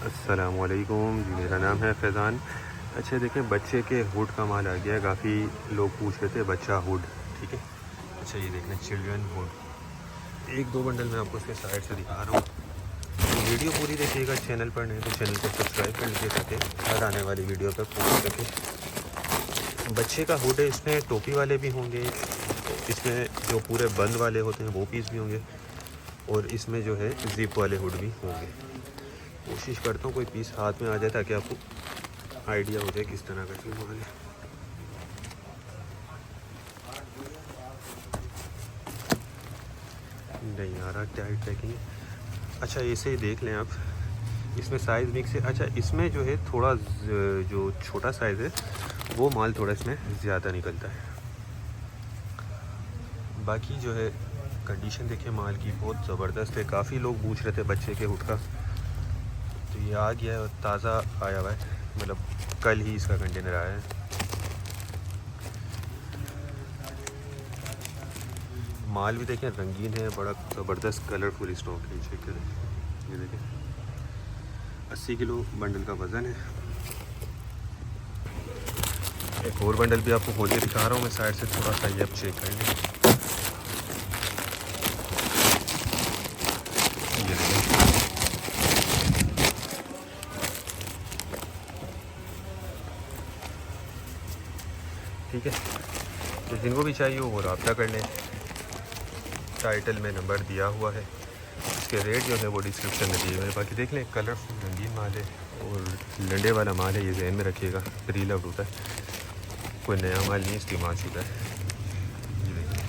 अस्सलामुअलैकुम जी, मेरा नाम है फैज़ान। अच्छा देखें, बच्चे के हुड का माल आ गया है। काफ़ी लोग पूछ रहे थे बच्चा हुड, ठीक है। अच्छा ये देख लें, चिल्ड्रन हुड। एक दो बंडल मैं आपको इसके साइड से दिखा रहा हूँ। तो वीडियो पूरी देखिएगा। चैनल पर नहीं तो चैनल को सब्सक्राइब कर लीजिए ताकि हर आने वाली वीडियो पर पहुँच सके। बच्चे का हुड है, इसमें टोपी वाले भी होंगे, इसमें जो पूरे बंद वाले होते हैं वो पीस भी होंगे, और इसमें जो है ज़िप वाले हुड भी होंगे। कोशिश करता हूँ कोई पीस हाथ में आ जाए ताकि आपको आइडिया हो जाए किस तरह का चीज़ माल है। नहीं आ रहा, टाइट पैकिंग है। अच्छा ऐसे ही देख लें आप, इसमें साइज़ मिक्स है। अच्छा इसमें जो है थोड़ा जो छोटा साइज़ है वो माल थोड़ा इसमें ज़्यादा निकलता है। बाकी जो है कंडीशन देखिए माल की बहुत ज़बरदस्त है। काफ़ी लोग पूछ रहे थे बच्चे के हुड का, तो ये आ गया है और ताज़ा आया हुआ है, मतलब कल ही इसका कंटेनर आया है। माल भी देखें रंगीन है, बड़ा ज़बरदस्त कलरफुल स्टॉक है। चेक करें, ये देखें 80 किलो बंडल का वज़न है। एक और बंडल भी आपको खोल के दिखा रहा हूँ मैं साइड से, थोड़ा सा ये अब चेक कर लें। ये देखें, ठीक है। तो जिनको भी चाहिए वो रब्ता कर लें। टाइटल में नंबर दिया हुआ है, इसके रेट जो है वो डिस्क्रिप्शन में दिए हुए हैं। बाकी देख लें, कलरफुल रंगीन माल है और लंडे वाला माल है। ये जहन में रखिएगा, प्री लव्ड होता है, कोई नया माल नहीं इस्तेमाल शुदा है। ये देखिए,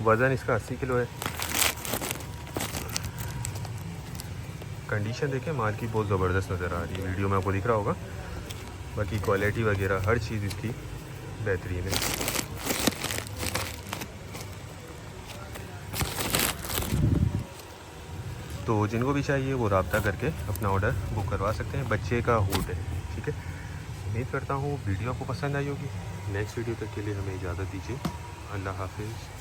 वज़न इसका 80 किलो है। कंडीशन देखें माल की बहुत ज़बरदस्त नज़र आ रही है, वीडियो में आपको दिख रहा होगा। बाकी क्वालिटी वगैरह हर चीज़ इसकी बेहतरीन है। तो जिनको भी चाहिए वो रब्ता करके अपना ऑर्डर बुक करवा सकते हैं। बच्चे का हुड है, ठीक है। उम्मीद करता हूँ वीडियो आपको पसंद आई होगी। नेक्स्ट वीडियो तक के लिए हमें इजाज़त दीजिए। अल्लाह हाफिज़।